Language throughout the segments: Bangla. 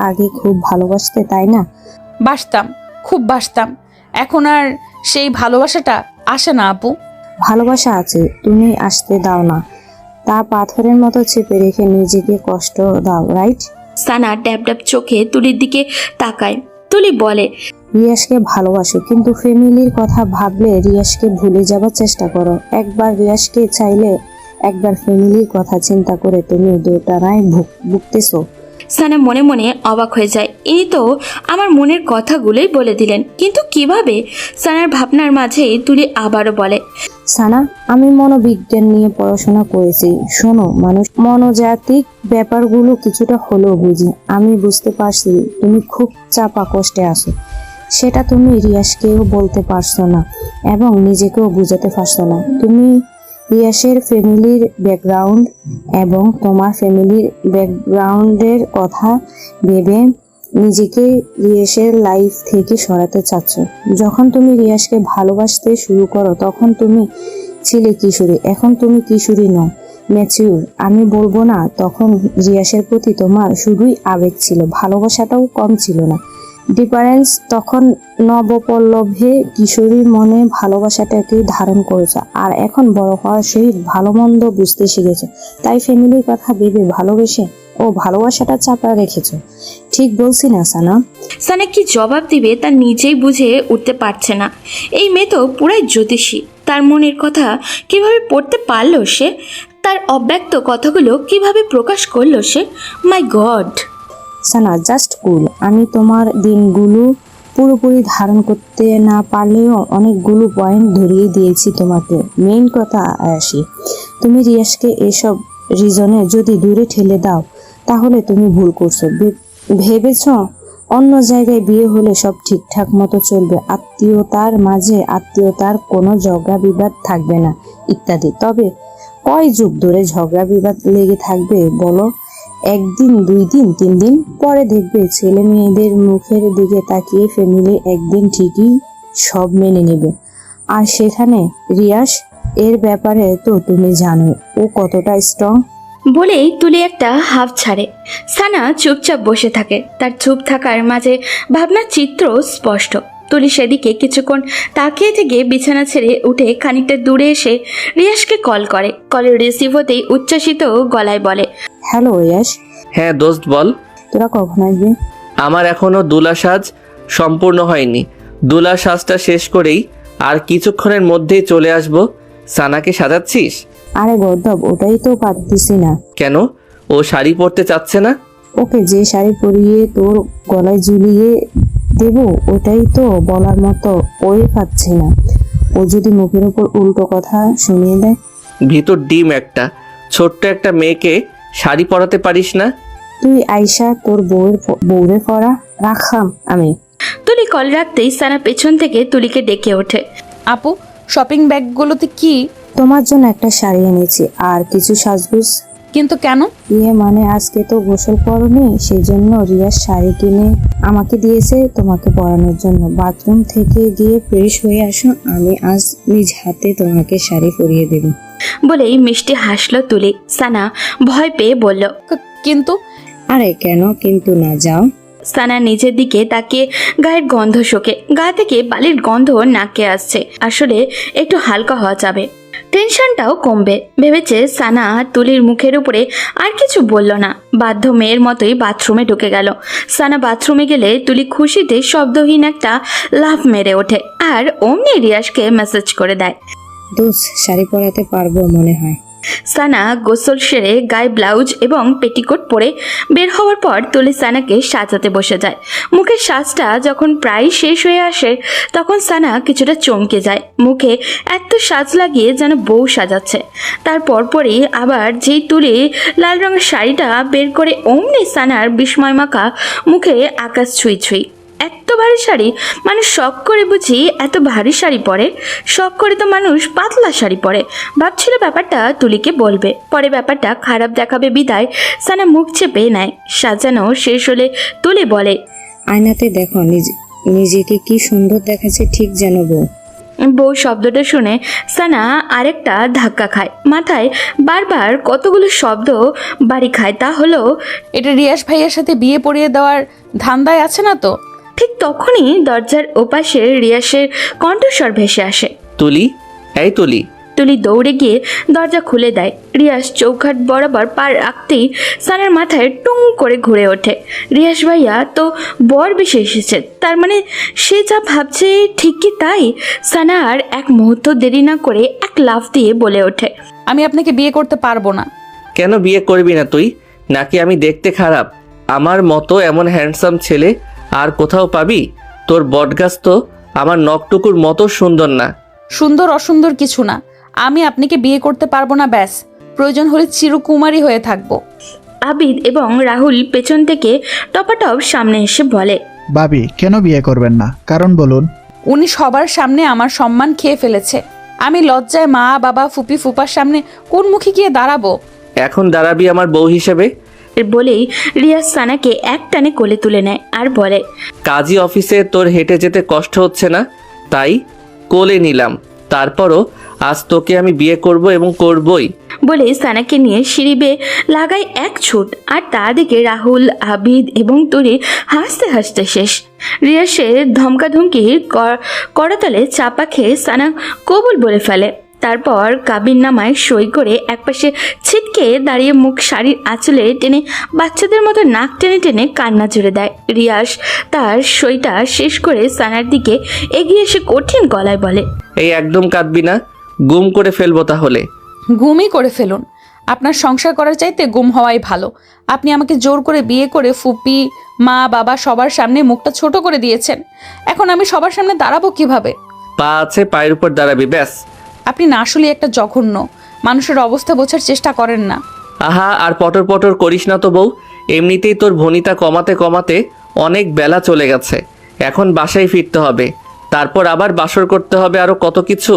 আগে খুব ভালোবাসতে, তাই না? বাসতাম, খুব বাসতাম। এখন আর সেই ভালোবাসাটা আসে না আপু। ভালোবাসা আছে, তুমি আসতে দাও না। তা পাথরের মতো চেপে রেখে নিজেকে কষ্ট দাও, রাইট? সানা ড্যাব ড্যাব চোখে তুলির দিকে তাকায়। তুলি বলে, রিয়াজকে ভালোবাসো, কিন্তু ফ্যামিলির কথা ভাবলে রিয়াজকে ভুলে যাবার চেষ্টা করো। একবার রিয়াজকে চাইলে, একবার ফ্যামিলির কথা চিন্তা করে তুমি দোটানায় ভুগতেছো। সানা মনে মনে অবাক হয়ে যায়। ইনি তো আমার মনের কথাগুলোই বলে দিলেন, কিন্তু কিভাবে? সানার ভাবনার মাঝেই তুলি আবারও বলে, সানা, আমি মনোবিজ্ঞান নিয়ে পড়াশোনা করেছি। শোনো, মানুষ মনোজাতিক ব্যাপারগুলো কিছুটা হলেও বুঝি। আমি বুঝতে পারছি তুমি খুব চাপা কষ্টে আছো। সেটা তুমি রিয়াজকেও বলতে পারছো না এবং নিজেকেও বুঝাতে পারছো না। তুমি রিয়াজের ফ্যামিলির ব্যাকগ্রাউন্ড এবং তোমার ফ্যামিলির ব্যাকগ্রাউন্ডের কথা ভেবে নিজেকে রিয়াজের লাইফ থেকে সরাতে চাচ্ছ। যখন তুমি রিয়াজকে ভালোবাসতে শুরু করো তখন তুমি ছিলে কিশোরী, এখন তুমি কিশোরী নও, ম্যাচিউর। আমি বলবো না তখন রিয়াজের প্রতি তোমার শুধুই আবেগ ছিল, ভালোবাসাটাও কম ছিল না। ডিফারেন্স তখন নবপল্লভে কিশোরীর মনে ভালোবাসাটাকে ধারণ করেছে, আর এখন বড় হওয়ার সহিত ভালো মন্দ বুঝতে শিখেছে। তাই ফ্যামিলির কথা ভেবে ভালোবেসে ও ভালোবাসাটা চাপা রেখেছো। ঠিক বলছি না সানা? সানা কি জবাব দিবে তা নিজেই বুঝে উঠতে পারছে না। এই মেয়ে তো পুরাই জ্যোতিষী। তার মনের কথা কিভাবে পড়তে পারলো সে? তার অব্যক্ত কথাগুলো কিভাবে প্রকাশ করলো সে? মাই গড! সানা, জাস্ট কুল। আমি তোমার দিনগুলো পুরোপুরি ধারণ করতে না পারলেও অনেকগুলো পয়েন্ট ধরিয়ে দিয়েছি তোমাকে। মেইন কথা আসি, তুমি রিয়াজকে এসব রিজনে যদি দূরে ঠেলে দাও তাহলে তুমি ভুল করছো। ভেবেছ অন্য জায়গায় বিয়ে হলে সব ঠিকঠাক মতো চলবে, আত্মীয়তার মাঝে আত্মীয়তার কোনো ঝগড়া বিবাদ থাকবে না ইত্যাদি। তবে কয় যুগ ধরে ঝগড়া বিবাদ লেগে থাকবে বলো? একদিন, 2 দিন, 3 দিন পরে দেখবে ছেলে মেয়েদের মুখের দিকে তাকিয়ে ফ্যামিলি একদিন ঠিকই সব মেনে নেবে। আর সেখানে রিয়াজ, এর ব্যাপারে তো তুমি জানো ও কতটা স্ট্রং। বলেই তুলি একটা হাফ ছাড়ে। সানা চুপচাপ বসে থাকে। তার চুপ থাকার মাঝে ভাবনার চিত্র স্পষ্ট। তুলি সেদিকে কিছুক্ষণ তাকিয়ে থেকে বিছানা ছেড়ে উঠে খানিকটা দূরে এসে রিয়াজকে কল করে। কলের রিসিভ হতেই উচ্ছ্বাসিত গলায় বলে, হ্যালো রিয়াজ। হ্যাঁ দোস্ত বল। তোরা কখন আসবি? আমার এখনো দুলা সাজ সম্পূর্ণ হয়নি। দুলা সাজটা শেষ করেই আর কিছুক্ষণের মধ্যেই চলে আসব। সানাকে সাজাচ্ছিস? আরে গর্দব, ওটাই তো পারতেছি না। কেন? ও শাড়ি পরতে চাচ্ছে না? ওকে যে শাড়ি পরিয়ে তোর গলায় ঝুলিয়ে দেব ওটাই তো বলার মতো ওই পাচ্ছি না। ও যদি মুখের উপর উল্টো কথা শুনিয়ে দেয়? ভিতর ডিম একটা, ছোট্ট একটা মেয়েকে শাড়ি পরাতে পারিস না? তুই আইসা তোর বউরে পরা রাখাম আমি। তুলি কল রাখতেই সানা পেছন থেকে তুলিকে ডেকে ওঠে। আপু, শপিং ব্যাগগুলোতে কি? তোমার জন্য একটা শাড়ি এনেছি আর কিছু সাজগোজ। কিন্তু কেন? মানে আজকে তো গোসল করনি, সেই জন্য রিয়াজ শাড়ি কিনে আমাকে দিয়েছে তোমাকে পরানোর জন্য। বাথরুম থেকে গিয়ে ফ্রেশ হয়ে আসো, আমি আজ নিজ হাতে তোমাকে শাড়ি পরিয়ে দেব। বলেই মিষ্টি হাসলো তুলি। সানা ভয় পেয়ে বলল, কিন্তু আরে কেন কিন্তু না, যাও। সানা নিজের দিকে তাকিয়ে গায়ের গন্ধ শোকে। গা থেকে বালির গন্ধ নাকে আসছে। আসলে একটু হালকা হওয়া যাবে, টেনশনটাও কমবে ভেবেছে সানা। তুলির মুখের উপরে আর কিছু বলল না, বাধ্য মেয়ের মতোই বাথরুমে ঢুকে গেল। সানা বাথরুমে গেলে তুলি খুশিতে শব্দহীন একটা লাফ মেরে ওঠে আর অমনি রিয়াজকে মেসেজ করে দেয়, দোস্ত শাড়ি পরাতে পারবো মনে হয়। সানা গোসল সেরে গায়ে ব্লাউজ এবং পেটিকোট পরে বের হওয়ার পর তুলি সানাকে সাজাতে বসে যায়। মুখের সাজটা যখন প্রায় শেষ হয়ে আসে তখন সানা কিছুটা চমকে যায়। মুখে এত সাজ লাগিয়ে যেন বউ সাজাচ্ছে। তার পরপরই আবার যেই তুলি লাল রঙের শাড়িটা বের করে অমনি সানার বিস্ময় মাখা মুখে আকাশ ছুঁই ছুঁই। এত ভারী শাড়ি মানুষ শখ করে বুঝি এত ভারী শাড়ি পরে? শখ করে তো মানুষ পাতলা শাড়ি পরে। ভাবছিল ব্যাপারটা তুলিকে বলবে, পরে ব্যাপারটা খারাপ দেখাবে বিদায় সানা মুখ চেপে নেয়। সাজানো শেষ হলে তুলি বলে, আয়নাতে দেখো নিজেকে কি সুন্দর দেখাচ্ছে, ঠিক যেন বউ। বউ শব্দটা শুনে সানা আরেকটা ধাক্কা খায়। মাথায় বারবার কতগুলো শব্দ বাড়ি খায়, তা হলো এটা রিয়াস ভাইয়ের সাথে বিয়ে পড়িয়ে দেওয়ার ধান্দায় আছে না তো? ঠিক তখনই দরজার ওপাশে রিয়াসের কণ্ঠস্বর ভেসে আসে। তুলি, এই তুলি। তুলি দৌড়ে গিয়ে দরজা খুলে দেয়। রিয়াস চৌখাট বরাবর পা রাখতেই সানার মাথায় টুং করে ঘুরে ওঠে। রিয়াস ভাইয়া তো বর বেশি এসেছে, তার মানে সে যা ভাবছে ঠিক কি তাই? সানা আর এক মুহূর্ত দেরি না করে এক লাফ দিয়ে বলে ওঠে, আমি আপনাকে বিয়ে করতে পারবো না। কেন বিয়ে করবি না তুই? নাকি আমি দেখতে খারাপ? আমার মতো এমন হ্যান্ডসাম ছেলে আর কোথাও পাবি? তোর বটগাছ তো আমার নখটুকুর মতো সুন্দর না। সুন্দর অসুন্দর কিছু না, আমি আপনাকে বিয়ে করতে পারবো না, ব্যাস। প্রয়োজন হলে চিরকুমারী হয়ে থাকবো। আবিদ এবং রাহুল পেছন থেকে টপাটপ সামনে এসে বলে, ভাবি কেন বিয়ে করবেন না? কারণ বলুন। উনি সবার সামনে আমার সম্মান খেয়ে ফেলেছে। আমি লজ্জায় মা বাবা ফুপি ফুপার সামনে কোন মুখে গিয়ে দাঁড়াবো? এখন দাঁড়াবি আমার বউ হিসেবে? বলেই রিয়াজ সানাকে এক টানে কোলে তুলে নেয় আর বলে, কাজী অফিসে তোর হেঁটে যেতে কষ্ট হচ্ছে না, তাই কোলে নিলাম। তারপরও আজ তোকে আমি বিয়ে করব এবং করবই। বলে সানাকে নিয়ে সিঁড়ি বেয়ে লাগায় এক ছুট। আর তার দিকে রাহুল, আবিদ এবং তুলি হাসতে হাসতে শেষ। রিয়াসের ধমকাধমকির করতলে চাপা খেয়ে সানা কবুল বলে ফেলে। তারপর কাবিননামায় সই করে একপাশে ছিটকে দাঁড়িয়ে মুখ শাড়ির আঁচলে টেনে বাচ্চাদের মতো নাক টেনে টেনে কান্না জুড়ে দেয়। রিয়াস তার সইটা শেষ করে সানার দিকে এগিয়ে এসে কঠিন গলায় বলে, এই একদম কাঁদবি না, গুম করে ফেলবো তাহলে। গুমই করে ফেলুন। আপনার সংসার করার চাইতে গুম হওয়াই ভালো। আপনি আমাকে জোর করে বিয়ে করে ফুপি মা বাবা সবার সামনে মুখটা ছোট করে দিয়েছেন। এখন আমি সবার সামনে দাঁড়াবো কিভাবে? পা আছে, পায়ের উপর দাঁড়াবি, ব্যাস। আপনি না আসলে একটা জঘন্য, মানুষের অবস্থা বোঝার চেষ্টা করেন না। আহা, আর পটর পটর করিস না তো বউ। এমনিতেই তোর ভনিতা কমাতে কমাতে অনেক বেলা চলে গেছে। এখন বাসায় ফিরতে হবে, তারপর আবার বাসর করতে হবে, আরও কত কিছু।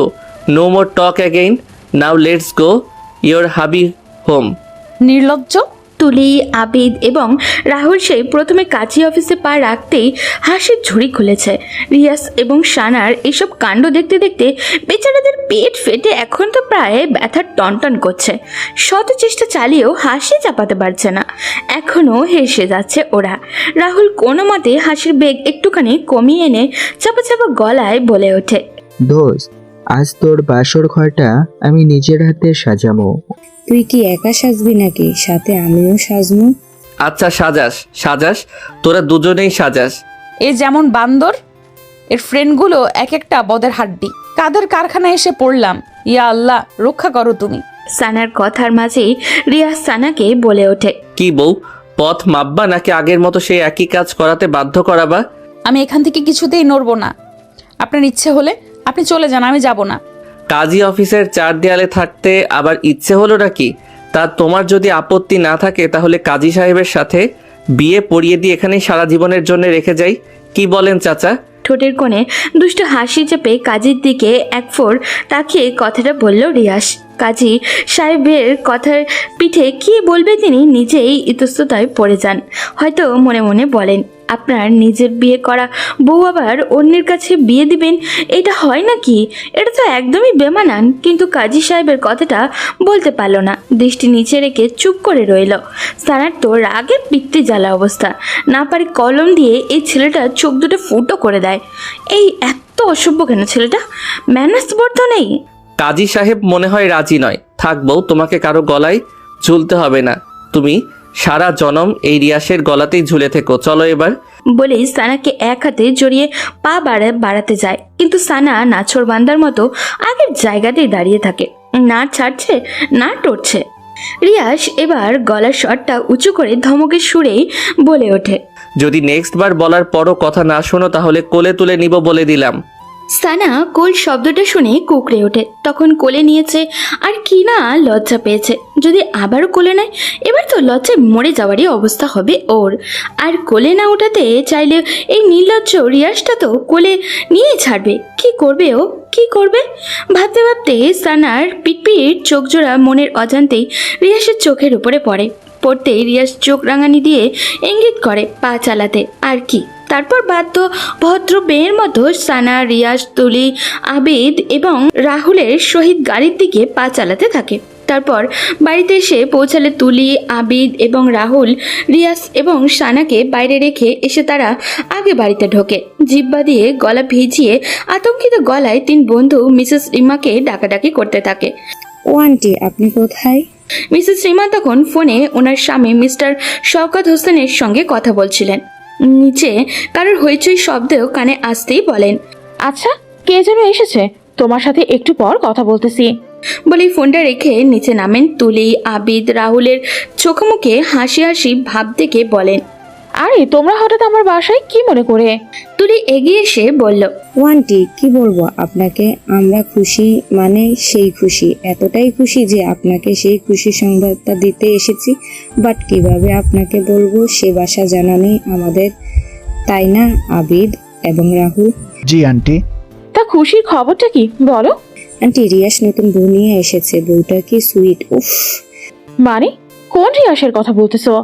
No more talk again, now let's go your hubby home. নির্লজ্জ। তুলি, আবিদ এবং রাহুল সেই প্রথমে কাজী অফিসে পা রাখতেই হাসির ঝুড়ি খুলেছে। রিয়াস এবং সানার এসব কাণ্ড দেখতে দেখতে বেচারাদের পেট ফেটে এখন তো প্রায় ব্যথার টনটন করছে। শত চেষ্টা চালিয়েও হাসি চাপাতে পারছে না, এখনও হেসে যাচ্ছে ওরা। রাহুল কোনো মতে হাসির বেগ একটুখানি কমিয়ে এনে চাপা চাপা গলায় বলে ওঠে, দোস্ত, আজ তোর বাসর ঘরটা আমি নিজের হাতে সাজাবো। তুই কি একা সাজবি নাকি সাথে আমিও সাজবো? আচ্ছা, সাজাস সাজাস, তোরা দুজনেই সাজাস। এ যেমন বান্দর, এর ফ্রেন্ডগুলো এক একটা বদের হাড্ডি। কাদের কারখানায় এসে পড়লাম, ইয়া আল্লাহ রক্ষা করো তুমি। সানার কথার মাঝেই রিয়াজ সানাকে বলে ওঠে, কি বউ, পথ মাপবা নাকি আগের মতো সেই একই কাজ করাতে বাধ্য করাবা? আমি এখান থেকে কিছুতেই নড়বো না। আপনার ইচ্ছে হলে আপনি চলে যান, আমি যাব না। কাজী অফিসের চার দেয়ালে থাকতে আবার ইচ্ছে হলো নাকি? তা তোমার যদি আপত্তি না থাকে তাহলে কাজী সাহেবের সাথে বিয়ে পড়িয়ে দিয়ে এখানেই সারা জীবনের জন্য রেখে যাই, কি বলেন চাচা? ঠোঁটের কোণে দুষ্ট হাসি চেপে কাজীর দিকে এক ফোর তাকিয়ে কথাটা বলল রিয়াস। কাজী সাহেবের কথার পিঠে কি বলবে তিনি নিজেই ইতস্ততায় পড়ে যান। হয়তো মনে মনে বলেন, আপনার নিজের বিয়ে করা বউ আবার অন্যের কাছে বিয়ে দিবেন, এটা হয় নাকি? এটা তো একদমই বেমানান। কিন্তু কাজী সাহেবের কথাটা বলতে পারল না, দৃষ্টি নিচে রেখে চুপ করে রইল। সানার তো রাগে পিত্তি জ্বালা অবস্থা, না পারে কলম দিয়ে এই ছেলেটার চোখ দুটো ফুটো করে দেয়। এই এত অসভ্য কেন ছেলেটা? ম্যানার্স বোধ তো নেই। কাজী সাহেব মনে হয় রাজি নয়। থাক বউ, তোমাকে কারো গলায় ঝুলতে হবে না, তুমি সারা জনম এই রিয়াসের গলাতেই ঝুলে থেকো। চলো এবার। বলেই সানাকে এক হাতে জড়িয়ে পা বাড়াতে যায়, কিন্তু সানা নাছোড় বান্দার মতো আগের জায়গাতেই দাঁড়িয়ে থাকে, না ছাড়ছে না টরছে। রিয়াস এবার গলার স্বরটা উঁচু করে ধমকের সুরেই বলে ওঠে, যদি নেক্সট বার বলার পরও কথা না শোনো তাহলে কোলে তুলে নিব বলে দিলাম। সানা কোল শব্দটা শুনে কুকড়ে ওঠে। তখন কোলে নিয়েছে আর কি না লজ্জা পেয়েছে। যদি আবারও কোলে নেয় এবার তো লজ্জায় মরে যাওয়ারই অবস্থা হবে ওর। আর কোলে না ওঠাতে চাইলে এই নির্লজ্জ রিয়াসটা তো কোলে নিয়ে ছাড়বে। কি করবে ও, কি করবে? ভাবতে ভাবতে সানার পিটপিট চোখ জোড়া মনের অজান্তেই রিয়াসের চোখের উপরে পড়ে। পড়তেই রিয়াজ চোখ রাঙানি দিয়ে ইঙ্গিত করে পা চালাতে, আর কি। তারপর বাধ্য ভদ্র মেয়ের মতো সানা, রিয়াজ, তুলি, আবিদ এবং রাহুলের সহিত গাড়ির দিকে পা চালাতে থাকে। তারপর বাড়িতে এসে পৌঁছালে তুলি, আবিদ এবং রাহুল রিয়াজ এবং সানাকে বাইরে রেখে এসে তারা আগে বাড়িতে ঢোকে। জিব্বা দিয়ে গলা ভিজিয়ে আতঙ্কিত গলায় 3 বন্ধু মিসেস রিমাকে ডাকাডাকি করতে থাকে। ও আন্টি, আপনি কোথায়? মিসেস রিমা তখন ফোনে ওনার স্বামী মিস্টার শওকত হোসেনের সঙ্গে কথা বলছিলেন। নিচে কারোর হইচই শব্দেও কানে আসতেই বলেন, আচ্ছা, কে যেন এসেছে, তোমার সাথে একটু পর কথা বলতেছি। বলেই ফোনটা রেখে নিচে নামেন। তুলি, আবিদ, রাহুলের চোখে মুখে হাসি হাসি ভাব দেখে বলেন, আরে তোমরা হঠাৎ আমার বাসায় কি মনে করে? তুলি এগিয়ে এসে বলল, ও আন্টি, কি বলবো আপনাকে, আমরা খুশি, মানে সেই খুশি, এতটাই খুশি যে আপনাকে সেই খুশি সংবাদটা দিতে এসেছি। বাট কিভাবে আপনাকে বলবো সে ভাষা জানা নেই আমাদের, তাই না আবিদ এবং রাহুল? জি আন্টি। তা খুশির খবরটা কি বলো? আন্টি, রিয়াস নতুন বউ নিয়ে এসেছে, বউটা কি সুইট, উফ। মানে কোন রিয়াসের কথা বলতেছো?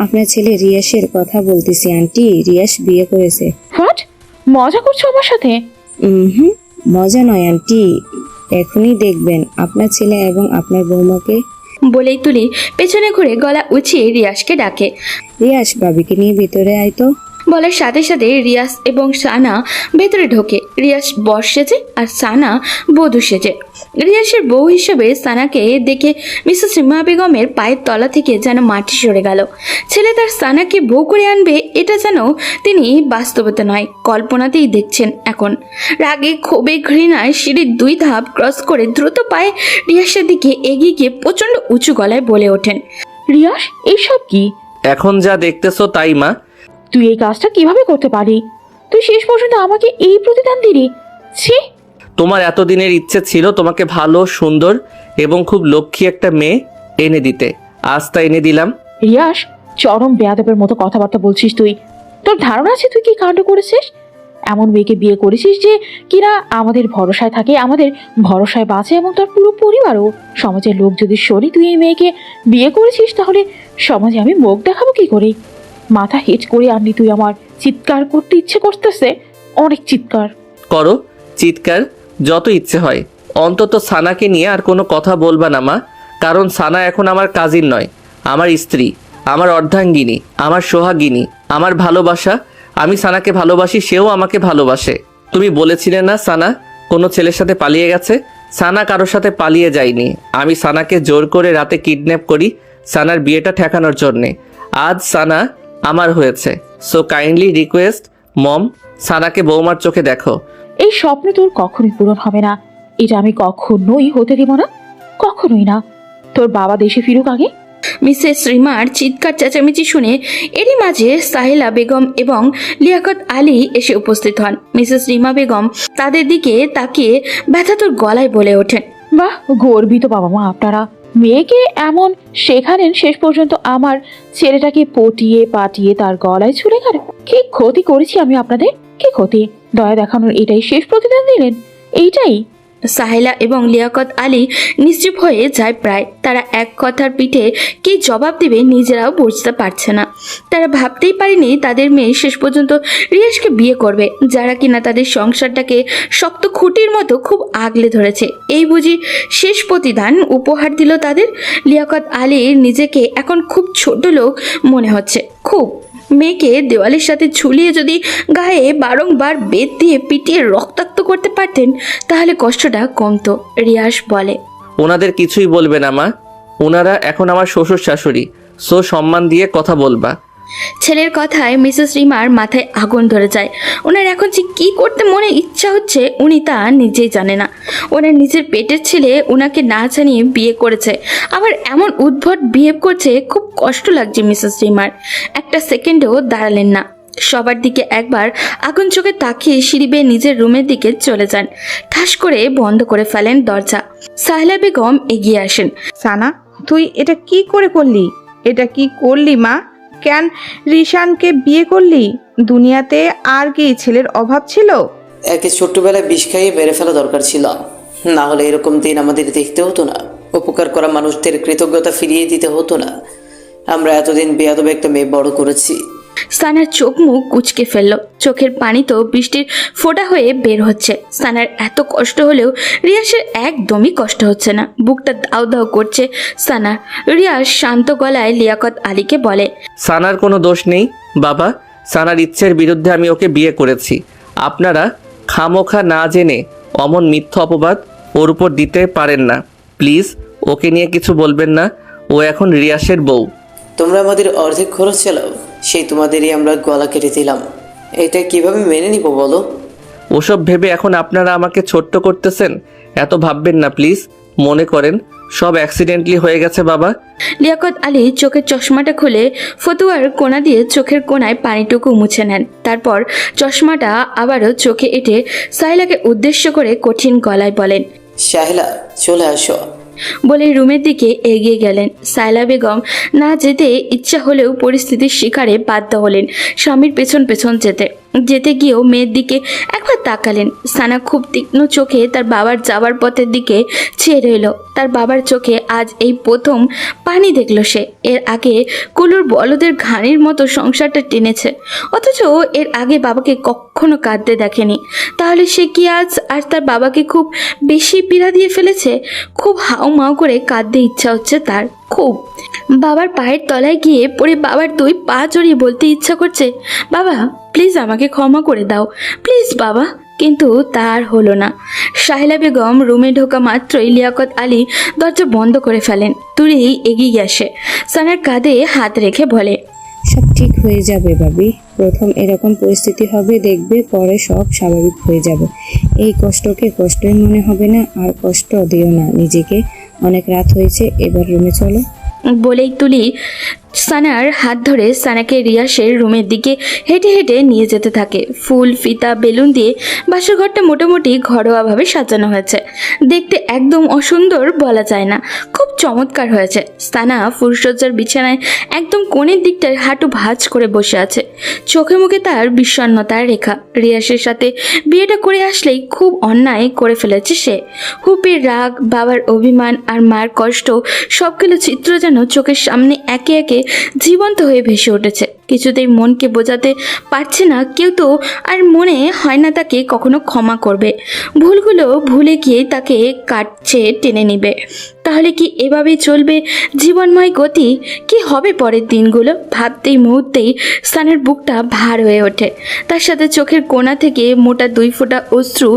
আপনার ছেলে রিয়াসের কথা বলতেছি আন্টি, রিয়াস বিয়ে করেছে। হোয়াট, মজা করছো আমার সাথে? হুম, মজা নয় আন্টি, এখনই দেখবেন আপনার ছেলে এবং আপনার বৌমাকে। বলেই তুলি পেছনে ঘুরে গলা উঁচিয়ে রিয়াজকে ডাকে। রিয়াস, ভাবিকে নিয়ে ভিতরে আয় তো। বলার সাথে সাথে রিয়াজ এবং সানা ভেতরে ঢোকে। রিয়াজ বর সেজে আর সানা বধূ সেজে। রিয়াজের বউ হিসেবে সানাকে দেখে মিসেস রিমা বেগমের পায়ের তলা থেকে যেন মাটি সরে গেল। ছেলে তার সানাকে বউ করে আনবে, এটা যেন তিনি বাস্তবতা নয়, কল্পনাতেই দেখছেন এখন। রাগে, ক্ষোভে, ঘৃণায় সিঁড়ির 2 ধাপ ক্রস করে দ্রুত পায়ে রিয়াজের দিকে এগিয়ে গিয়ে প্রচণ্ড উঁচু গলায় বলে ওঠেন, রিয়াস, এইসব কি? এখন যা দেখতেছো তাই মা। তুই এই কাজটা কিভাবে করতে পারি? তুই শেষ পর্যন্ত আমাকে এই প্রতিদান দিলি? ছি! তোমার এতদিনের ইচ্ছে ছিল তোমাকে ভালো, সুন্দর এবং খুব লক্ষ্মী একটা মেয়ে এনে দিতে, আজ তা এনে দিলাম। রিয়াস, চরম বেয়াদবের মতো কথাবার্তা বলছিস তুই। তোর ধারণা আছে তুই কি কাণ্ড করেছিস? এমন মেয়েকে বিয়ে করেছিস যে কিনা আমাদের ভরসায় থাকে, আমাদের ভরসায় বাঁচে এবং তার পুরো পরিবারও। সমাজের লোক যদি শোনে তুই এই মেয়েকে বিয়ে করেছিস, তাহলে সমাজে আমি মুখ দেখাবো কি করে? মাথা হিট করে আনলি তুই আমার। চিৎকার করতে ইচ্ছে করতেছে, অনেক চিৎকার করো, চিৎকার যত ইচ্ছে হয়। অন্তত সানাকে নিয়ে আর কোনো কথা বলবা না মা, কারণ সানা এখন আমার কাজিন নয়, আমার স্ত্রী, আমার অর্ধাঙ্গিনী, আমার সোহাগিনী, আমার ভালোবাসা। আমি সানাকে ভালোবাসি, সেও আমাকে ভালোবাসে। তুমি বলেছিলে না সানা কোনো ছেলের সাথে পালিয়ে গেছে? সানা কারোর সাথে পালিয়ে যায়নি। আমি সানাকে জোর করে রাতে কিডন্যাপ করি সানার বিয়েটা ঠেকানোর জন্যে। আজ সানা আমার হয়েছে। সো কাইন্ডলি রিকোয়েস্ট মম, সানাকে বৌমার চোখে দেখো। এই স্বপ্ন তোর কখনোই পূরণ হবে না। এটা আমি কখনোই হতে দেব না, কখনোই না। তোর বাবা দেশে ফিরুক আগে। মিসেস রিমার চিৎকার চেঁচামেচি শুনে এরই মাঝে সাহেলা বেগম এবং লিয়াকত আলী এসে উপস্থিত হন। মিসেস রিমা বেগম তাদের দিকে তাকিয়ে ব্যথাতুর গলায় বলে ওঠেন, বাহ, গর্বিত বাবা মা আপনারা। মেয়েকে এমন শেখালেন, শেষ পর্যন্ত আমার ছেলেটাকে পটিয়ে পাটিয়ে তার গলায় ছুড়ে গেল। কি ক্ষতি করেছি আমি আপনাদের? কি ক্ষতি? দয়া দেখানোর এটাই শেষ প্রতিদান দিলেন? এইটাই? সাহেলা এবং লিয়াকত আলী নিশ্চুপ হয়ে যায় প্রায়। তারা এক কথার পিঠে কি জবাব দেবে নিজেরাও বুঝতে পারছে না। তারা ভাবতেই পারেনি তাদের মেয়ে শেষ পর্যন্ত রিয়াজকে বিয়ে করবে, যারা কিনা তাদের সংসারটাকে শক্ত খুঁটির মতো খুব আগলে ধরেছে। এই বুঝি শেষ প্রতিদান উপহার দিল তাদের। লিয়াকত আলীর নিজেকে এখন খুব ছোট লোক মনে হচ্ছে, খুব। মেয়েকে দেওয়ালের সাথে ঝুলিয়ে যদি গায়ে বারংবার বেত দিয়ে পিটিয়ে রক্তাক্ত করতে পারতেন তাহলে কষ্টটা কমতো। রিয়াজ বলে, ওনাদের কিছুই বলবে না মা, ওনারা এখন আমার শ্বশুর শাশুড়ি, সো সম্মান দিয়ে কথা বলবা। ছেলের কথায় মিসেস রিমার মাথায় আগুন ধরে যায়। ওনার এখন যে কী করতে মনে ইচ্ছা হচ্ছে উনি তা নিজেই জানে না। ওনার নিজের পেটের ছেলে ওনাকে না জানিয়ে বিয়ে করেছে, আবার এমন উদ্ভট বিহেভ করছে। খুব কষ্ট লাগছে মিসেস রিমার। একটা সেকেন্ডও দাঁড়ালেন না, সবার দিকে একবার আগুন চোখে তাকিয়ে সিঁড়ি বেয়ে নিজের রুমের দিকে চলে যান। ঠাস করে বন্ধ করে ফেলেন দরজা। সাহেলা বেগম এগিয়ে আসেন। সানা, তুই এটা কি করে করলি? এটা কি করলি মা? কেন রিশানকে বিয়ে করলি? দুনিয়াতে আর কি ছেলের অভাব ছিল? একে ছোট্টবেলায় বিষ খাইয়ে মেরে ফেলা দরকার ছিল, না হলে এরকম দিন আমাদের দেখতে হতো না। উপকার করা মানুষদের কৃতজ্ঞতা ফিরিয়ে দিতে হতো না। আমরা এতদিন বেয়াদব একটা মেয়ে বড় করেছি। সানার চোখ মুখ কুচকে ফেলল, চোখের পানি তো বৃষ্টির ফোঁটা হয়ে বের হচ্ছে। সানার এত কষ্ট হলেও রিয়াসের একদমই কষ্ট হচ্ছে না, বুকটা দাউ দাউ করছে সানার। রিয়াস শান্ত গলায় লিয়াকত আলীকে বলে, সানার কোনো দোষ নেই বাবা, সানার ইচ্ছের বিরুদ্ধে আমি ওকে বিয়ে করেছি। আপনারা খামোখা না জেনে অমন মিথ্যা অপবাদ ওর উপর দিতে পারেন না। প্লিজ ওকে নিয়ে কিছু বলবেন না, ও এখন রিয়াসের বউ। তোমরা আমাদের অর্ধেক খরচ চালাও, সেই তোমাদেরই আমরা গলা কেটে দিলাম। এটা কিভাবে মেনে নিব বলো? ওসব ভেবে এখন আপনারা আমাকে ছোট্ট করতেছেন, এত ভাববেন না প্লিজ। মনে করেন সব অ্যাক্সিডেন্টলি হয়ে গেছে বাবা। লিয়াকত আলী চোখের চশমাটা খুলে ফতুয়ার কোণা দিয়ে চোখের কোণায় পানিটুকু মুছে নেন। তারপর চশমাটা আবারও চোখে এঁটে সাইলাকে উদ্দেশ্য করে কঠিন গলায় বলেন, শাহিলা চলে আসো। বলে রুমের দিকে এগিয়ে গেলেন। সাইলা বেগম না যেতে ইচ্ছা হলেও পরিস্থিতির শিকারে বাধ্য হলেন স্বামীর পেছন পেছন যেতে গিয়েও মেয়ের দিকে একবার তাকালেন। সানা খুব তীক্ষ্ণ চোখে তার বাবার যাবার পথের দিকে চেয়ে রইল। তার বাবার চোখে আজ এই প্রথম পানি দেখল সে। এর আগে কুলুর বলদের ঘাড়ির মতো সংসারটা টেনেছে, অথচ এর আগে বাবাকে কখনো কাঁদতে দেখেনি। তাহলে সে কি আজ আর তার বাবাকে খুব বেশি পীড়া দিয়ে ফেলেছে? খুব হাউমাউ করে কাঁদতে ইচ্ছা হচ্ছে তার, খুব। বাবার পায়ের তলায় গিয়ে পড়ে বাবার দুই পা জড়িয়ে বলতে ইচ্ছা করছে, বাবা প্লিজ আমাকে ক্ষমা করে দাও, প্লিজ বাবা। কিন্তু তার হলো না। শাহিলা বেগম রুমে ঢোকা মাত্রই লিয়াকত আলী দরজা বন্ধ করে ফেলেন। তুলি এগিয়ে আসে, সানার কাঁধে হাত রেখে বলে, সব ঠিক হয়ে যাবে ভাবি। প্রথম এরকম পরিস্থিতি হবে, দেখবে পরে সব স্বাভাবিক হয়ে যাবে। এই কষ্টকে কষ্টই মনে হবে না, আর কষ্ট দিও না নিজেকে। অনেক রাত হয়েছে, এবার রুমে চলো। বলেই তুলি সানার হাত ধরে সানাকে রিয়াসের রুমের দিকে হেঁটে হেঁটে নিয়ে যেতে থাকে। ফুল, ফিতা, বেলুন দিয়ে বাসর ঘরটা মোটামুটি ঘরোয়াভাবে সাজানো হয়েছে। দেখতে একদম অসুন্দর বলা যায় না, খুব চমৎকার হয়েছে। সানা ফুলসজ্জার বিছানায় একদম কোণের দিকটায় হাঁটু ভাঁজ করে বসে আছে, চোখে মুখে তার বিষণ্ণতার রেখা। রিয়াসের সাথে বিয়েটা করে আসলেই খুব অন্যায় করে ফেলেছে সে। হুপির রাগ, বাবার অভিমান আর মার কষ্ট সবগুলো চিত্র যেন চোখের সামনে একে একে জীবন্ত হয়ে ভেসে উঠেছে। কিছুতেই মনকে বোঝাতে পারছে না, কেউ তো আর মনে হয় না তাকে কখনো ক্ষমা করবে। ভুলগুলো ভুলে গিয়ে তাকে কাটছে টেনে নিবে। তাহলে কি এভাবেই চলবে জীবনময় গতি? কি হবে পরের দিনগুলো? ভাবতেই মুহূর্তেই সানের বুকটা ভার হয়ে ওঠে। তার সাথে চোখের কোণা থেকে মোটা 2 ফোঁটা অশ্রু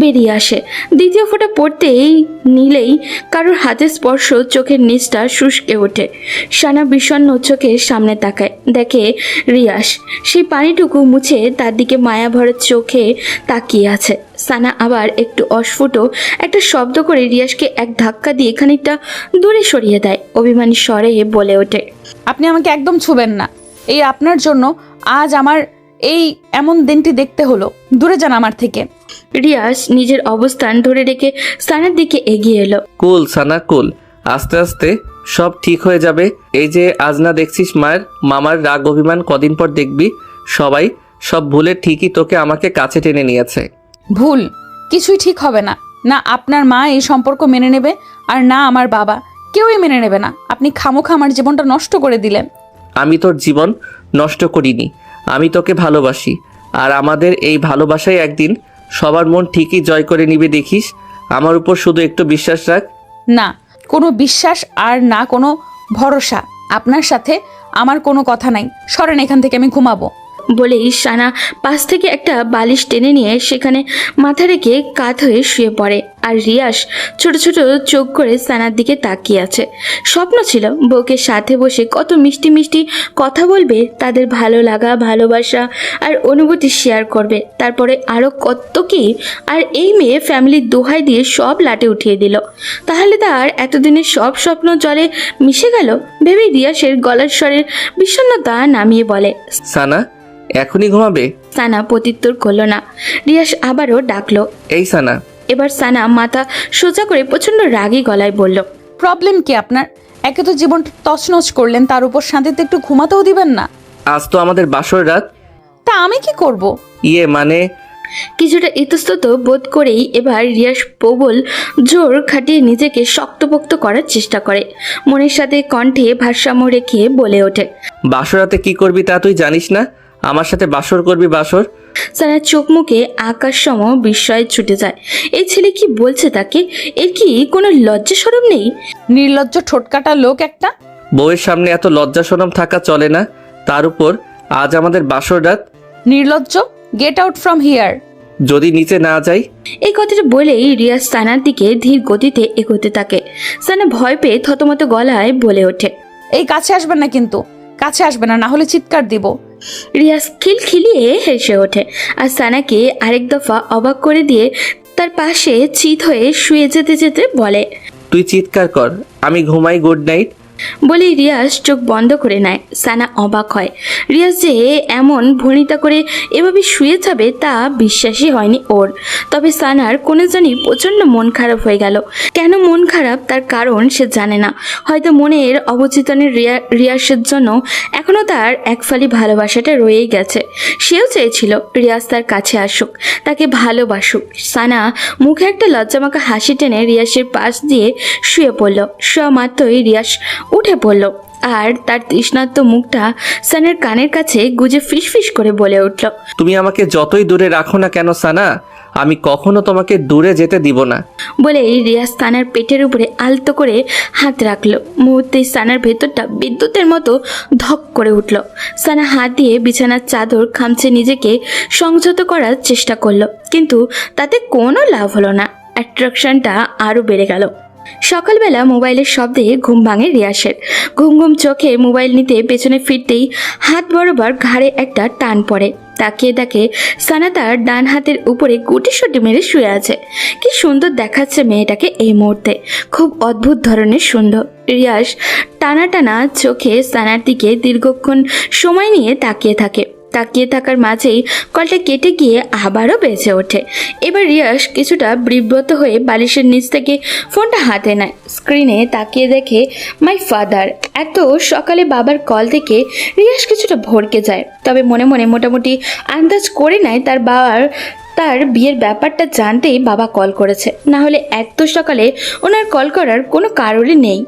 বেরিয়ে আসে। দ্বিতীয় ফোঁটা পড়তেই নিলেই কারোর হাতের স্পর্শ চোখের নিচটা শুষ্কে ওঠে। সানা বিষণ্ণ চোখে সামনে তাকায়, দেখে রিয়াস সেই পানিটুকু মুছে তার দিকে মায়া ভরা চোখে তাকিয়ে আছে। সানা আবার একটু অস্ফুট একটা শব্দ করে রিয়াসকে এক ধাক্কা দিয়ে খানিকটা দূরে সরিয়ে দেয়। অভিমানী স্বরে বলে ওঠে, আপনি আমাকে একদম ছুবেন না। এই আপনার জন্য আজ আমার এই এমন দিনটি দেখতে হলো। দূরে যান আমার থেকে। রিয়াস নিজের অবস্থান ধরে রেখে সানার দিকে এগিয়ে এলো। কুল সানা কুল, আস্তে আস্তে সব ঠিক হয়ে যাবে। এই যে আজ না দেখছিস মায়ের মামার রাগ অভিমান, কদিন পর দেখবি সবাই সব ভুলে ঠিকই তোকে আমাকে কাছে টেনে নিয়েছে। ভুল কিছুই ঠিক হবে না। না আপনার মা এই সম্পর্ক মেনে নেবে, আর না আমার বাবা, কেউই মেনে নেবে না। আপনি খামোখা আমার জীবনটা নষ্ট করে দিলেন। আমি তোর জীবন নষ্ট করিনি, আমি তোকে ভালোবাসি। আর আমাদের এই ভালোবাসায় একদিন সবার মন ঠিকই জয় করে নিবে, দেখিস। আমার উপর শুধু একটু বিশ্বাস রাখ। না কোনো বিশ্বাস আর না কোনো ভরসা। আপনার সাথে আমার কোনো কথা নাই। সরেন এখান থেকে, আমি ঘুমাবো। বলেই সানা পাশ থেকে একটা বালিশ টেনে নিয়ে সেখানে মাথা রেখে কাত হয়ে শুয়ে পড়ে। আর রিয়াস ছোট ছোট চোখ করে সানার দিকে তাকিয়ে আছে। স্বপ্ন ছিল বউকে সাথে বসে কত মিষ্টি মিষ্টি কথা বলবে, তাদের ভালো লাগা, ভালোবাসা আর অনুভূতি শেয়ার করবে। তারপরে আরও কত কি। আর এই মেয়ে ফ্যামিলির দোহাই দিয়ে সব লাটে উঠিয়ে দিল। তাহলে তার এতদিনের সব স্বপ্ন জলে মিশে গেল ভেবে রিয়াসের গলার স্বরের বিষণ্ণতা নামিয়ে বলে, সানা এখনই ঘুমাবে? সানা প্রত্যুত্তর করল না। রিয়াস আবারও ডাকলো। এই সানা। এবার সানা মাথা সোজা করে প্রচন্ড রাগী গলায় বলল, প্রবলেম কি আপনার? একে তো জীবনটা তছনছ করলেন, তার উপর শান্তিতে একটু ঘুমাতেও দিবেন না। আজ তো আমাদের বাসর রাত। তা আমি কি করব? মানে কিছুটা ইতস্তত বোধ করেই এবার রিয়াস প্রবল জোর খাটিয়ে নিজেকে শক্তপোক্ত করার চেষ্টা করে। মনের সাথে কণ্ঠে ভারসাম্য রেখে বলে ওঠে, বাসরাতে কি করবি তা তুই জানিস না? আমার সাথে বাসর করবি বাসর? সানার চোখ মুখে আকাশ সম বিস্ময়ে ছুটে যায়। এই ছেলে কি বলছে তাকে? এর কি কোনো লজ্জা শরম নেই? নির্লজ্জ ঠোটকাটা লোক একটা। বউয়ের সামনে এত লজ্জা শরম থাকা চলে না। তার উপর আজ আমাদের বাসর রাত। নির্লজ্জ, গেট আউট ফ্রম হিয়ার। যদি নিচে না যাই? এই কথাটা বলেই রিয়াজ সানার দিকে ধীর গতিতে এগোতে থাকে। সানা ভয় পেয়ে থতমত গলায় বলে ওঠে, এই কাছে আসবেন না কিন্তু, কাছে আসবেন না, না হলে চিৎকার দিব। রিয়াজ খিলখিলিয়ে হেসে ওঠে আর সানাকে আরেক দফা অবাক করে দিয়ে তার পাশে চিত হয়ে শুয়ে যেতে যেতে বলে, তুই চিৎকার কর, আমি ঘুমাই, গুড নাইট। বলেই রিয়াজ চোখ বন্ধ করে নেয়। সানা অবাক হয়। রিয়াজ যে এমন ভনিতা করে এভাবে শুয়ে যাবে তা বিশ্বাসই হয়নি ওর। তবে সানার কোনো জানি প্রচণ্ড মন খারাপ হয়ে গেল। কেন মন খারাপ তার কারণ সে জানে না। হয়তো মনের অবচেতনের রিয়াজের জন্য এখনও তার একফালি ভালোবাসাটা রয়েই গেছে। সেও চেয়েছিল রিয়াজ তার কাছে আসুক, তাকে ভালোবাসুক। সানা মুখে একটা লজ্জামাখা হাসি টেনে রিয়াজের পাশ দিয়ে শুয়ে পড়ল। শোয়া মাত্রই রিয়াজ উঠে পড়ল আর তার তৃষ্ণার্ত মুখটা সানার কানের কাছে গুজে ফিসফিস করে বলে উঠল, তুমি আমাকে যতই দূরে রাখো না কেন সানা, আমি কখনো তোমাকে দূরে যেতে দিব না। বলেই রিয়াজ সানার পেটের উপরে আলতো করে হাত রাখলো। মুহূর্তেই সানার ভেতরটা বিদ্যুতের মতো ধক করে উঠল। সানা হাত দিয়ে বিছানার চাদর খামচে নিজেকে সংযত করার চেষ্টা করলো, কিন্তু তাতে কোনো লাভ হলো না। অ্যাট্রাকশনটা আরও বেড়ে গেল। সকালবেলা মোবাইলের শব্দে ঘুম ভাঙে রিয়াসের। ঘুম ঘুম চোখে মোবাইল নিতে পেছনে ফিরতেই হাত বরাবর ঘাড়ে একটা টান পড়ে। তাকিয়ে দেখে সানা তার ডান হাতের উপরে গুটিসুটি মেরে শুয়ে আছে। কি সুন্দর দেখাচ্ছে মেয়েটাকে এই মুহূর্তে, খুব অদ্ভুত ধরনের সুন্দর। রিয়াস টানা টানা চোখে সানার দিকে দীর্ঘক্ষণ সময় নিয়ে তাকিয়ে থাকে। তাকিয়ে থাকার মাঝেই কলটা কেটে গিয়ে আবারও বেঁচে ওঠে। এবার রিয়াস কিছুটা বিব্রত হয়ে বালিশের নিচ থেকে ফোনটা হাতে নেয়। স্ক্রিনে তাকিয়ে দেখে মাই ফাদার। এত সকালে বাবার কল থেকে রিয়াস কিছুটা ভড়কে যায়, তবে মনে মনে মোটামুটি আন্দাজ করে নেয় তার বিয়ের ব্যাপারটা জানতেই বাবা কল করেছে, না হলে এত সকালে ওনার কল করার কোনো কারণই নেই।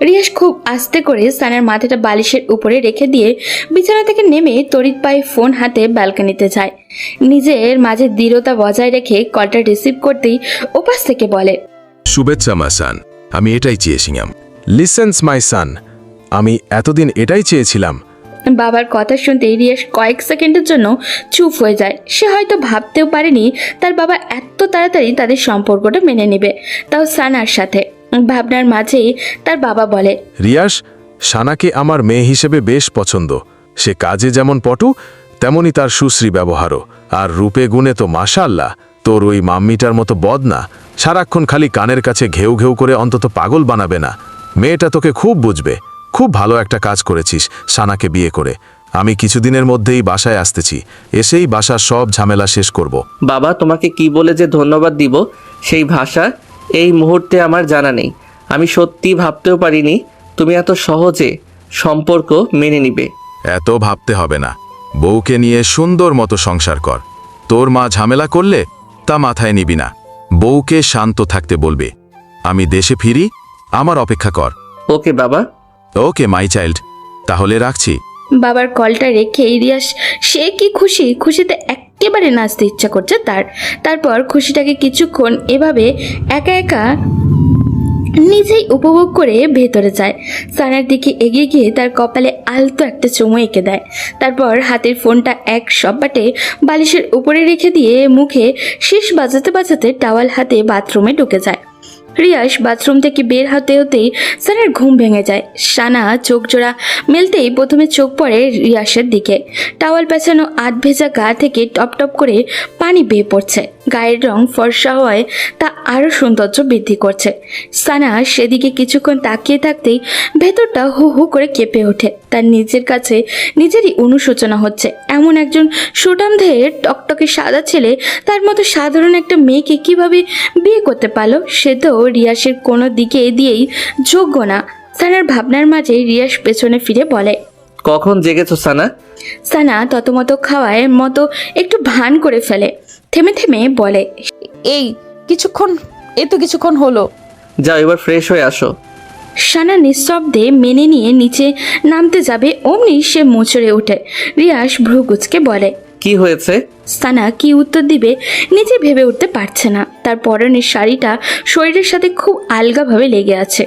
রিয়াস খুব আস্তে করে সানার মাথাটা বালিশের উপরে রেখে দিয়ে বিছানা থেকে নেমে তড়িৎ পায়ে ফোন হাতে ব্যালকনিতে যায়। নিজের মাঝে দৃঢ়তা বজায় রেখে কলটা রিসিভ করতেই ওপাশ থেকে বলে, শুভেচ্ছা মা সান, আমি এটাই চেয়েছিলাম। লিসেন্স মাই সান, আমি এতদিন এটাই চেয়েছিলাম। বাবার কথা শুনতেই রিয়াস কয়েক সেকেন্ডের জন্য চুপ হয়ে যায়। সে হয়তো ভাবতেও পারেনি তার বাবা এত তাড়াতাড়ি তাদের সম্পর্কটা মেনে নেবে, তাও সানার সাথে। ভাবনার মাঝেই তার বাবা বলে, রিয়াস, সানাকে আমার মেয়ে হিসেবে বেশ পছন্দ। সে কাজে যেমন পটু, তেমনি তার সুশ্রী ব্যবহারও। আর রূপে গুণে তো মাশাআল্লাহ, তোর ওই মাম্মিটার মতো বদ না। সারাক্ষণ খালি কানের কাছে ঘেউ ঘেউ করে অন্তত পাগল বানাবে না। মেয়েটা তোকে খুব বুঝবে। খুব ভালো একটা কাজ করেছিস সানাকে বিয়ে করে। আমি কিছুদিনের মধ্যেই বাসায় আসতেছি, এসেই বাসার সব ঝামেলা শেষ করব। বাবা, তোমাকে কি বলে যে ধন্যবাদ দিব সেই ভাষা এই মুহূর্তে আমার জানা নেই। আমি সত্যি ভাবতেও পারিনি তুমি এত সহজে সম্পর্ক মেনে নিবে। এত ভাবতে হবে না, বউকে নিয়ে সুন্দর মতো সংসার কর। তোর মা ঝামেলা করলে তা মাথায় নিবি না। বউকে শান্ত থাকতে বলবে। আমি দেশে ফিরি, আমার অপেক্ষা কর। ওকে বাবা। ওকে মাই চাইল্ড, তাহলে রাখছি। বাবার কলটা রেখে রিয়াস সে কি খুশিতে একেবারে নাচতে ইচ্ছা করছে তারপর খুশিটাকে কিছুক্ষণ এভাবে একা একা নিজেই উপভোগ করে ভেতরে যায়। সানার দিকে এগিয়ে গিয়ে তার কপালে আলতো একটা চুমু এঁকে দেয়। তারপর হাতের ফোনটা এক সপাটে বালিশের উপরে রেখে দিয়ে মুখে শীষ বাজাতে বাজাতে টাওয়াল হাতে বাথরুমে ঢুকে যায়। রিয়াস বাথরুম থেকে বের হতেই সানার ঘুম ভেঙে যায়। সানা চোখ জোড়া মেলতেই প্রথমে চোখ পড়ে রিয়াসের দিকে। টাওয়াল পেঁচানো আধ ভেজা গা থেকে টপ টপ করে পানি বেয়ে পড়ছে। গায়ের রং ফর্সা হওয়ায় তা আরও সৌন্দর্য বৃদ্ধি করছে। সানা সেদিকে কিছুক্ষণ তাকিয়ে থাকতেই ভেতরটা হু হু করে কেঁপে ওঠে। তার নিজের কাছে নিজেরই অনুশোচনা হচ্ছে। এমন একজন সুঠামদেহের টকটকে সাদা ছেলে তার মতো সাধারণ একটা মেয়েকে কিভাবে বিয়ে করতে পারলো? সে তো রিয়াসের কোনো দিকে দিয়েই যোগ্য না। সানার ভাবনার মাঝে রিয়াস পেছনে ফিরে বলে, কখন জেগেছো সানা? সানা ততমত খাওয়ার মতো একটু ভান করে ফেলে, থেমে থেমে বলে, এই কিছুক্ষণ হলো। যাও এবার ফ্রেশ হয়ে আসো। সানা নিঃশব্দে মেনে নিয়ে নিচে নামতে যাবে, অমনি সে মোচড়ে ওঠে। রিয়াস ভ্রু কুঁচকে বলে, কি হয়েছে? সানা কি উত্তর দিবে নিজে ভেবে উঠতে পারছে না। তার পরনের শাড়িটা শরীরের সাথে খুব আলগাভাবে লেগে আছে,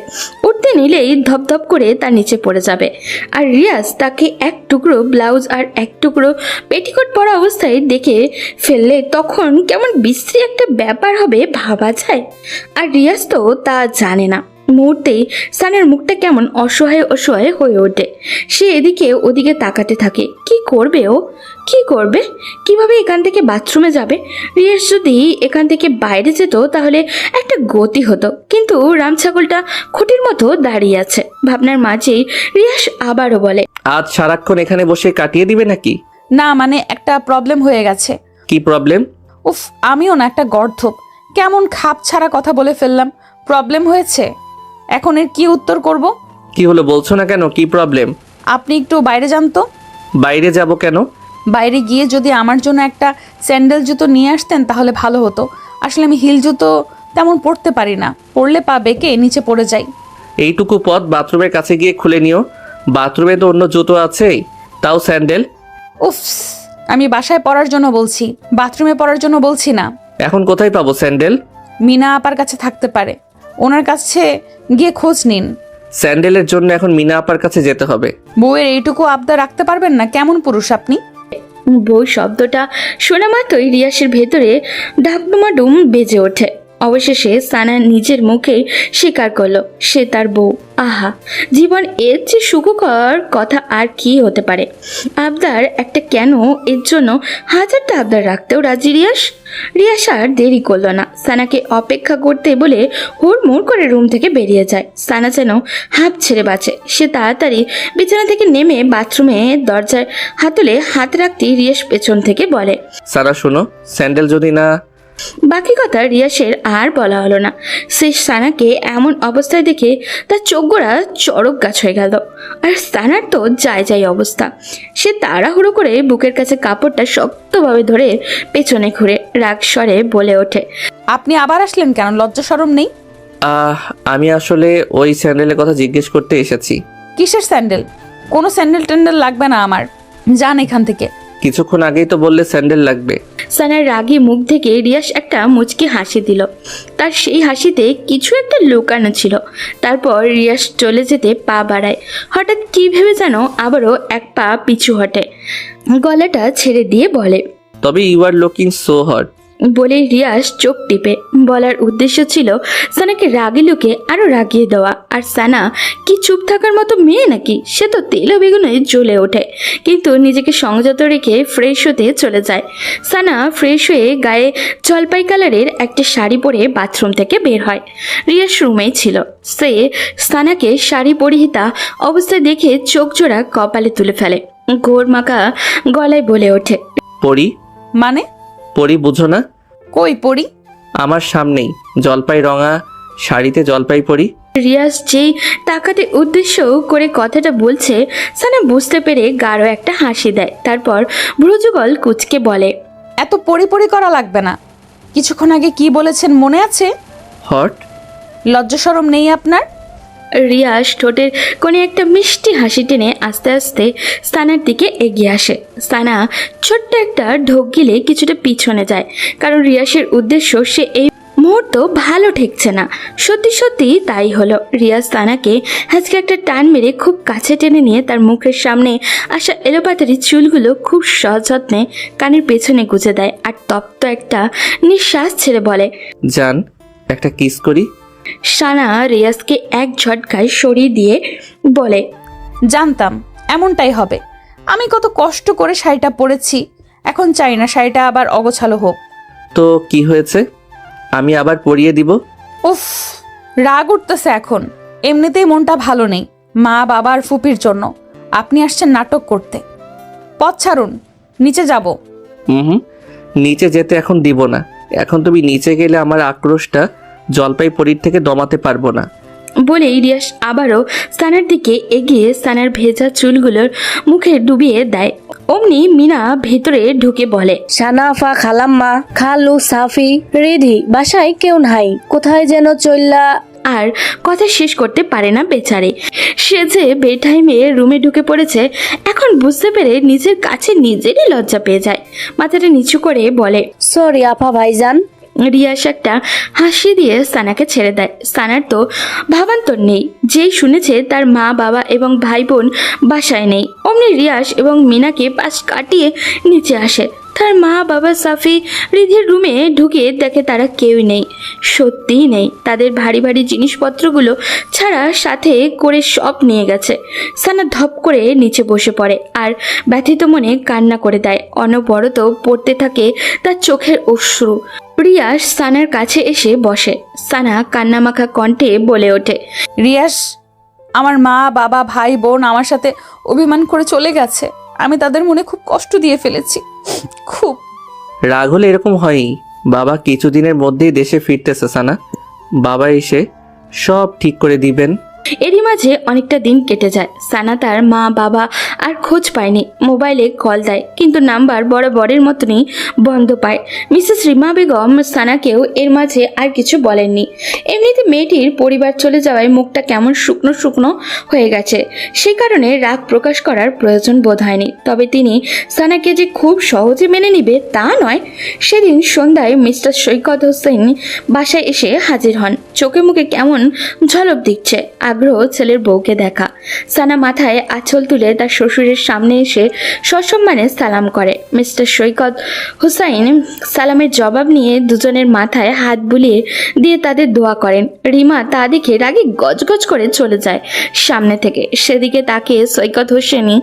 উঠতে নিলেই ধপধপ করে তার নিচে পড়ে যাবে। আর রিয়াজ তাকে এক টুকরো ব্লাউজ আর এক টুকরো পেটিকোট পরা অবস্থায় দেখে ফেললে তখন কেমন বিশ্রী একটা ব্যাপার হবে ভাবা যায়। আর রিয়াজ তো তা জানে না। মুহূর্তেই সানার মুখটা কেমন অসহায় অসহায় হয়ে ওঠে। সে এদিকে ওদিকে তাকাতে থাকে। কি করবে ও? কি করবে? কিভাবে এখান থেকে বাথরুমে যাবে? রিয়াস যদি এখান থেকে বাইরে যেত তাহলে একটা গতি হতো, কিন্তু রামছাগলটা খুঁটির মতো দাঁড়িয়ে আছে। ভাবনার মাঝেই রিয়াস আবারও বলে, আজ সারাক্ষণ এখানে বসে কাটিয়ে দিবে নাকি? না মানে একটা প্রবলেম হয়ে গেছে। কি প্রবলেম? উফ, আমিও না একটা গর্ধপ, কেমন খাপ ছাড়া কথা বলে ফেললাম। প্রবলেম হয়েছে, এখন এর কি উত্তর করব? কি হলো বলছো না কেন? কি প্রবলেম? আপনি একটু বাইরে যান তো। বাইরে যাব কেন? বাইরে গিয়ে যদি আমার জন্য একটা স্যান্ডেল জুতো নিয়ে আসতেন তাহলে ভালো হতো। আসলে আমি হিল জুতো তেমন পরতে পারি না, পরলে পা বেঁকে নিচে পড়ে যাই। এইটুকু পথ বাথরুমের কাছে গিয়ে খুলে নিও। বাথরুমে তো অন্য জুতো আছেই, তাও স্যান্ডেল। উফ, আমি বাসায় পরার জন্য বলছি, বাথরুমে পরার জন্য বলছি না। এখন কোথায় পাবো স্যান্ডেল? মিনা আপার কাছে থাকতে পারে, ওনার কাছে গিয়ে খোঁজ নিন। স্যান্ডেলের জন্য এখন মিনা আপার কাছে যেতে হবে? বউয়ের এইটুকু আবদার রাখতে পারবেন না? কেমন পুরুষ আপনি? বউ শব্দটা শোনা মাত্রই রিয়াসের ভেতরে ডাকডুমাডুম বেজে ওঠে। অবশেষে সানা নিজের মুখে স্বীকার করলো সে তার বউ। আহা, জীবন এর চেয়ে সুখকর কথা আর কি হতে পারে? আবদার একটা কেন, এর জন্য হাজারটা আবদার রাখতেও রাজি রিয়াস আর দেরি করলো না। সানাকে অপেক্ষা করতে বলে হুড়মুড় করে রুম থেকে বেরিয়ে যায়। সানা যেন হাঁপ ছেড়ে বাঁচে। সে তাড়াতাড়ি বিছানা থেকে নেমে বাথরুমে দরজায় হাতলে হাত রাখতেই রিয়াস পেছন থেকে বলে, সারা শোনো, স্যান্ডেল যদি না। বাকি কথা রিয়াসের আর বলা হলো না। সে সানাকে এমন অবস্থায় দেখে তার চোখগোড়া চড়ক গাছ হয়ে গেল। আর সানার তো যাই অবস্থা। সে তাড়াহুড়ো করে বুকের কাছে কাপড়টা শক্তভাবে ধরে পেছনে ঘুরে রাগ স্বরে বলে ওঠে, আপনি আবার আসলেন কেন? লজ্জা শরম নেই? আমি আসলে ওই স্যান্ডেলের কথা জিজ্ঞেস করতে এসেছি। কিসের স্যান্ডেল? কোনো স্যান্ডেল ট্যান্ডেল লাগবে না আমার, যান এখান থেকে। কিছুক্ষণ আগেই তো বললে স্যান্ডেল লাগবে। সানার রাগী মুখ থেকে রিয়াস একটা মুচকি হাসি দিল। তার সেই হাসিতে কিছু একটা লুকানো ছিল। তারপর রিয়াস চলে যেতে পা বাড়ায়। হঠাৎ কি ভেবে যেন আবারও এক পা পিছু হটে, গলাটা ছেড়ে দিয়ে বলে, তবে you are looking so hot. বলে রিয়াস চোখ টিপে। বলার উদ্দেশ্য ছিল সানাকে রাগি লুকে আরো রাগিয়ে দেওয়া। আর সানা কি চুপ থাকার মতো মেয়ে নাকি? সে তো তেল বেগুনে জ্বলে ওঠে, কিন্তু নিজেকে সংযত রেখে ফ্রেশ হতে চলে যায়। সানা ফ্রেশ হয়ে গায়ে জলপাই কালারের একটা শাড়ি পরে বাথরুম থেকে বের হয়। রিয়াস রুমেই ছিল। সে সানাকে শাড়ি পরিহিতা অবস্থায় দেখে চোখ জোড়া কপালে তুলে ফেলে। ঘোর মাখা গলায় বলে ওঠে, পরি? মানে? পরি বুঝো না? কই পড়ি? আমার সামনেই জলপাই রঙা শাড়িতে জলপাই পরি। রিয়াজ যেই তাকাতে উদ্দেশ্য করে কথাটা বলছে, সানা বুঝতে পেরে গাঢ় একটা হাসি দেয়। তারপর ভ্রুযুগল কুচকে বলে, এত পরি করা লাগবে না। কিছুক্ষণ আগে কি বলেছেন মনে আছে? হট? লজ্জা শরম নেই আপনার? রিয়াজ ঠোঁটের কোণে একটা মিষ্টি হাসি টেনে আস্তে আস্তে সানার দিকে এগিয়ে আসে। সানা ছোট্ট একটা ঢোক গিলে কিছুটা পিছনে যায়, কারণ রিয়াসের উদ্দেশ্য সে এই মুহূর্ত ভালো ঠেকছে না। সত্যি সত্যি তাই হলো। রিয়াজ সানাকে আজকে একটা টান মেরে খুব কাছে টেনে নিয়ে তার মুখের সামনে আসা এলোপাতারি চুলগুলো খুব সযত্নে কানের পেছনে গুজে দেয়। আর তপ্ত একটা নিঃশ্বাস ছেড়ে বলে, জান, একটা কিস করি। সানা রিয়াজকে এক ঝটকায় সরিয়ে দিয়ে বলে, জানতাম এমনটাই হবে। আমি কত কষ্ট করে শাড়িটা পরেছি, এখন চাই না শাড়িটা আবার অগোছালো হোক। তো কি হয়েছে? আমি আবার পরিয়ে দিব। উফ, রাগ উঠতেছে এখন। এমনিতেই মনটা ভালো নেই মা বাবা আর ফুপির জন্য। আপনি আসছেন নাটক করতে। পথ ছাড়ুন, নিচে যাব। হুম, নিচে যেতে এখন দিব না। এখন তুমি নিচে গেলে আমার আক্রোশটা জলপাই পরির থেকে দমাতে পারবো না। বলেই রিয়াস আবারও সানার দিকে এগিয়ে সানার ভেজা চুলগুলোর মুখে ডুবিয়ে দেয়। অমনি মিনা ভেতরে ঢুকে বলে, সানাফা, খালাম্মা, খালু, সাফি, রিধি, বাসায় কেউ নাই, কোথায় যেন চইল্লা। আর কথা শেষ করতে পারে না বেচারে। সে যে বেটাইমে রুমে ঢুকে পড়েছে এখন বুঝতে পেরে নিজের কাছে নিজেরই লজ্জা পেয়ে যায়। মাথাটা নিচু করে বলে, সরি আপা ভাইজান। রিয়াস একটা হাসি দিয়ে সানাকে ছেড়ে দেয়। সানার তো ভাবান্তর নেই, যেই শুনেছে তার মা বাবা এবং ভাই বোন বাসায় নেই অমনি রিয়াস এবং মিনাকে পাশ কাটিয়ে নিচে আসে। তার মা বাবা, সাফি, রিধির রুমে ঢুকে দেখে তারা কেউই নেই, সত্যিই নেই। তাদের ভারী ভারী জিনিসপত্রগুলো ছাড়া সাথে করে সব নিয়ে গেছে। সানা ধপ করে নিচে বসে পড়ে আর ব্যথিত মনে কান্না করে দেয়। অনবরত পড়তে থাকে তার চোখের অশ্রু। রিয়াস সানার কাছে এসে বসে। সানা কান্নামাখা কণ্ঠে বলে ওঠে, রিয়াস, আমার মা বাবা ভাই বোন আমার সাথে অভিমান করে চলে গেছে। আমি তাদের মনে খুব কষ্ট দিয়ে ফেলেছি, খুব। রাগ হলে এরকম হয়ই। বাবা কিছুদিনের মধ্যেই দেশে ফিরতেছে সানা, বাবা এসে সব ঠিক করে দিবেন। এরই মাঝে অনেকটা দিন কেটে যায়। সানা তার মা বাবা আর খোঁজ পায়নি। মোবাইলে কল দেয় কিন্তু নাম্বার বরাবরের মতনই বন্ধ পায়। মিসেস রিমা বেগম সানাকেও এর মাঝে আর কিছু বলেননি। এমনিতে মেয়েটির পরিবার চলে যাওয়ায় মুখটা কেমন শুকনো শুকনো হয়ে গেছে, সেই কারণে রাগ প্রকাশ করার প্রয়োজন বোধ হয়নি। তবে তিনি সানাকে যে খুব সহজে মেনে নিবে তা নয়। সেদিন সন্ধ্যায় মিস্টার সৈকত হোসেন বাসায় এসে হাজির হন। চোখে মুখে কেমন ঝলক দিচ্ছে আগ্রহ ছেলের বউকে দেখা। সানা মাথায় আঁচল তুলে তার শ্বশুরের সামনে এসে সসম্মানে সালাম করে। মিস্টার সৈকত হুসাইন সালামের জবাব নিয়ে দুজনের মাথায় হাত বুলিয়ে দিয়ে তাদের দোয়া করেন। রিমা তা দেখে রাগে গজগজ করে চলে যায় সামনে থেকে। সেদিকে তাকিয়ে সৈকত হোসেনই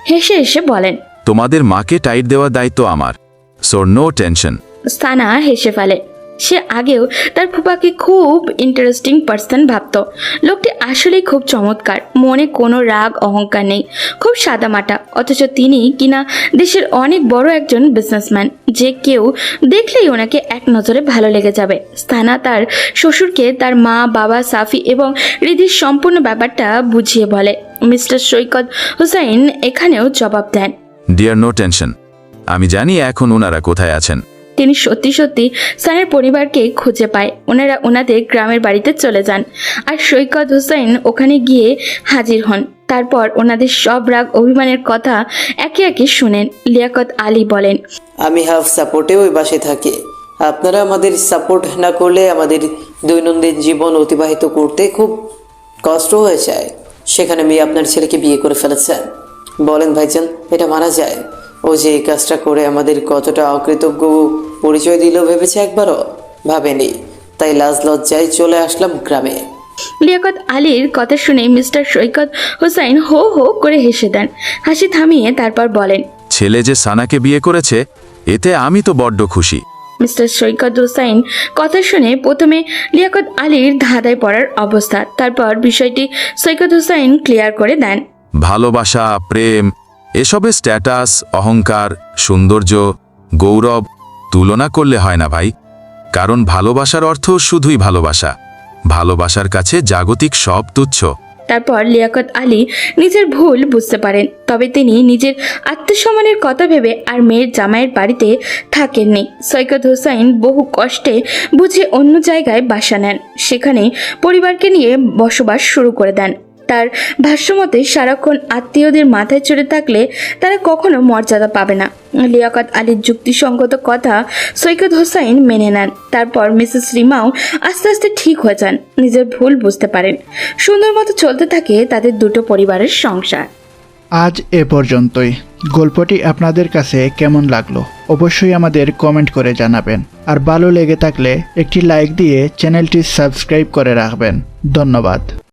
হেসে হেসে বলেন, তোমাদের মাকে টাইট দেওয়ার দায়িত্ব আমার, সো নো টেনশন। সানা হেসে ফেলে। সে আগেও তার ফুপাকে খুব ইন্টারেস্টিং পার্সন ভাবত। লোকটি আসলেই খুব চমৎকার, মনে কোনো রাগ অহংকার নেই, খুব সাদামাটা। অথচ তিনি কিনা দেশের অনেক বড় একজন বিজনেসম্যান, যে কেউ দেখলেই ওনাকে এক নজরে ভালো লেগে যাবে। সানা তার শ্বশুরকে তার মা বাবা, সাফি এবং রিধির সম্পূর্ণ ব্যাপারটা বুঝিয়ে বলে। মিস্টার সৈকত হুসাইন এখানেও জবাব দেন, ডিয়ার নো টেনশন, আমি জানি এখন ওনারা কোথায় আছেন। তিনি সত্যি সত্যি সানের পরিবারকে খুঁজে পায়। ওনারা ওনাদের গ্রামের বাড়িতে চলে যান আর সৈকত হোসেন ওখানে গিয়ে হাজির হন। তারপর ওনাদের সব রাগ অভিমানের কথা একে একে শুনেন। লিয়াকত আলী বলেন, আমি হাফ সাপোর্টে ওই বাসে থাকি। আপনারা আমাদের সাপোর্ট না করলে আমাদের দৈনন্দিন জীবন অতিবাহিত করতে খুব কষ্ট হয়ে যায়। সেখানে মেয়ে আপনার ছেলেকে বিয়ে করে ফেলেছেন। বলেন ভাইজান, এটা মানা যায়? ও যে এই কাজটা করে আমাদের কতটা অকৃতজ্ঞ পরিচয় দিল ভেবেছে একবারও? ভাবেনি। তাই লাজ লজ্জায় চলে আসলাম গ্রামে। লিয়াকত আলীর কথা শুনে মিস্টার সৈকত হোসাইন হো হো করে হেসে দেন। হাসি থামিয়ে তারপর বলেন, ছেলে যে সানাকে বিয়ে করেছে এতে আমি তো বড্ড খুশি। মিস্টার সৈকত হোসাইন কথা শুনে প্রথমে লিয়াকত আলীর ধাঁধায় পড়ার অবস্থা, তারপর বিষয়টি সৈকত হোসাইন ক্লিয়ার করে দেন। ভালোবাসা, প্রেম, এসবের স্ট্যাটাস, অহংকার, সৌন্দর্য, গৌরব তুলনা করলে হয় না ভাই। কারণ ভালোবাসার অর্থ শুধুই ভালোবাসা। ভালোবাসার কাছে জাগতিক সব তুচ্ছ। তারপর লিয়াকত আলী নিজের ভুল বুঝতে পারেন। তবে তিনি নিজের আত্মসম্মানের কথা ভেবে আর মেয়ের জামাইয়ের বাড়িতে থাকেননি। সৈকত হোসাইন বহু কষ্টে বুঝে অন্য জায়গায় বাসা নেন। সেখানে পরিবারকে নিয়ে বসবাস শুরু করে দেন। তার ভাষ্যমতে সারাক্ষণ আত্মীয়দের মাথায় চড়ে থাকলে তারা কখনো মর্যাদা পাবে না। লিয়াকত আলীর যুক্তিসঙ্গত কথা সৈকত হোসাইন মেনে নেন। তারপর মিসেস রিমাও আস্তে আস্তে ঠিক হয়ে যান, নিজের ভুল বুঝতে পারেন। সুন্দর মতো চলতে থাকে তাদের দুটো পরিবারের সংসার। আজ এ পর্যন্তই। গল্পটি আপনাদের কাছে কেমন লাগলো অবশ্যই আমাদের কমেন্ট করে জানাবেন। আর ভালো লেগে থাকলে একটি লাইক দিয়ে চ্যানেলটি সাবস্ক্রাইব করে রাখবেন। ধন্যবাদ।